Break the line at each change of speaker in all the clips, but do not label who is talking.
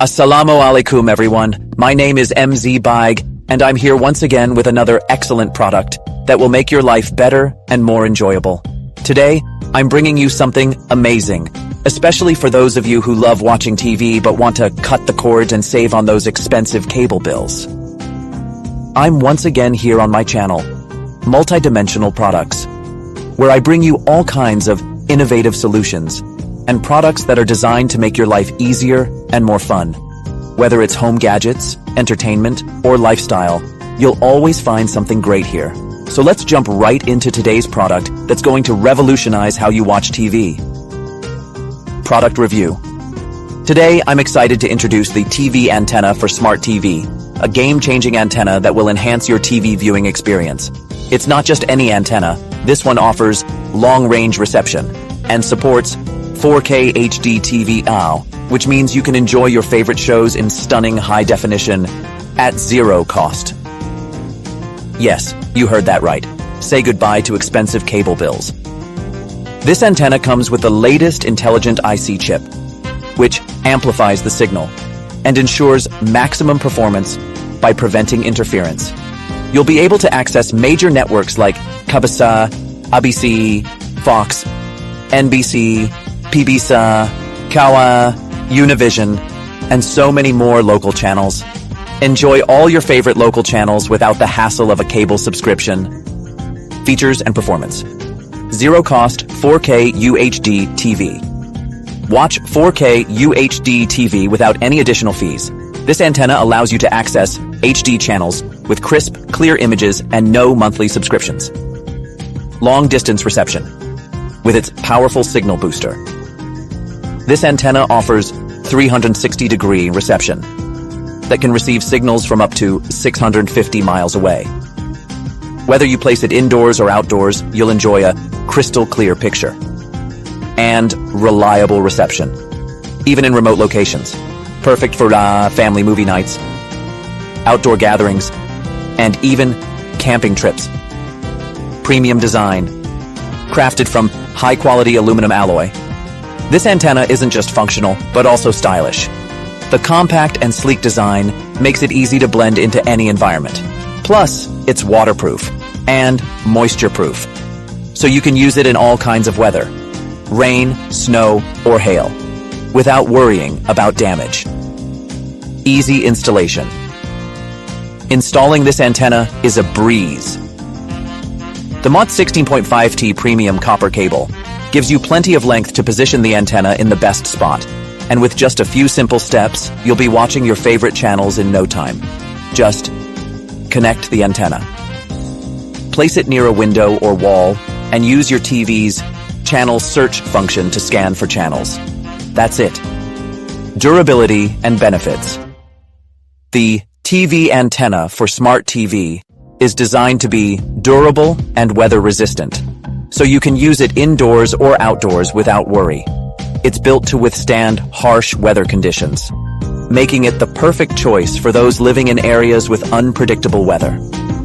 Assalamu alaikum everyone, my name is MZ Baig, and I'm here once again with another excellent product that will make your life better and more enjoyable. Today, I'm bringing you something amazing, especially for those of you who love watching TV but want to cut the cords and save on those expensive cable bills. I'm once again here on my channel, Multidimensional Products, where I bring you all kinds of innovative solutions and products that are designed to make your life easier and more fun. Whether it's home gadgets, entertainment, or lifestyle, you'll always find something great here. So let's jump right into today's product that's going to revolutionize how you watch TV. Product review. Today, I'm excited to introduce the TV antenna for Smart TV, a game-changing antenna that will enhance your TV viewing experience. It's not just any antenna. This one offers long-range reception and supports 4K HD TV now, which means you can enjoy your favorite shows in stunning high definition at zero cost. Yes, you heard that right. Say goodbye to expensive cable bills. This antenna comes with the latest intelligent IC chip, which amplifies the signal and ensures maximum performance by preventing interference. You'll be able to access major networks like Kabisa, ABC, Fox, NBC, PBSA, Kawa, Univision, and so many more local channels. Enjoy all your favorite local channels without the hassle of a cable subscription. Features and performance. Zero cost 4K UHD TV. Watch 4K UHD TV without any additional fees. This antenna allows you to access HD channels with crisp, clear images and no monthly subscriptions. Long distance reception with its powerful signal booster. This antenna offers 360-degree reception that can receive signals from up to 650 miles away. Whether you place it indoors or outdoors, you'll enjoy a crystal clear picture and reliable reception, even in remote locations. Perfect for family movie nights, outdoor gatherings, and even camping trips. Premium design, crafted from high-quality aluminum alloy. This antenna isn't just functional, but also stylish. The compact and sleek design makes it easy to blend into any environment. Plus, it's waterproof and moisture-proof, so you can use it in all kinds of weather, rain, snow, or hail, without worrying about damage. Easy installation. Installing this antenna is a breeze. The MOT 16.5T premium copper cable gives you plenty of length to position the antenna in the best spot. And with just a few simple steps, you'll be watching your favorite channels in no time. Just connect the antenna. Place it near a window or wall and use your TV's channel search function to scan for channels. That's it. Durability and benefits. The TV antenna for Smart TV is designed to be durable and weather resistant, so you can use it indoors or outdoors without worry. It's built to withstand harsh weather conditions, making it the perfect choice for those living in areas with unpredictable weather.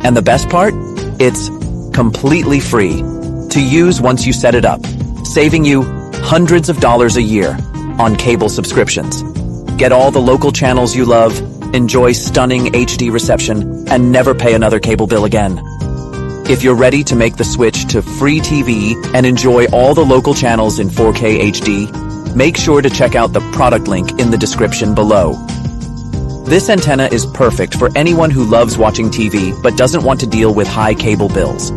And the best part? It's completely free to use once you set it up, saving you hundreds of dollars a year on cable subscriptions. Get all the local channels you love, enjoy stunning HD reception, and never pay another cable bill again. If you're ready to make the switch to free TV and enjoy all the local channels in 4K HD, make sure to check out the product link in the description below. This antenna is perfect for anyone who loves watching TV but doesn't want to deal with high cable bills.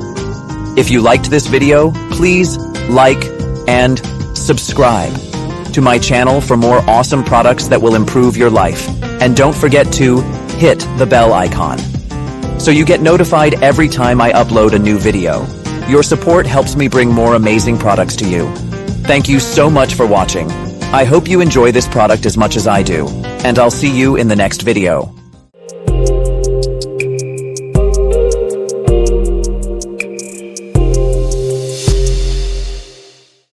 If you liked this video, please like and subscribe to my channel for more awesome products that will improve your life. And don't forget to hit the bell icon so you get notified every time I upload a new video. Your support helps me bring more amazing products to you. Thank you so much for watching. I hope you enjoy this product as much as I do, and I'll see you in the next video.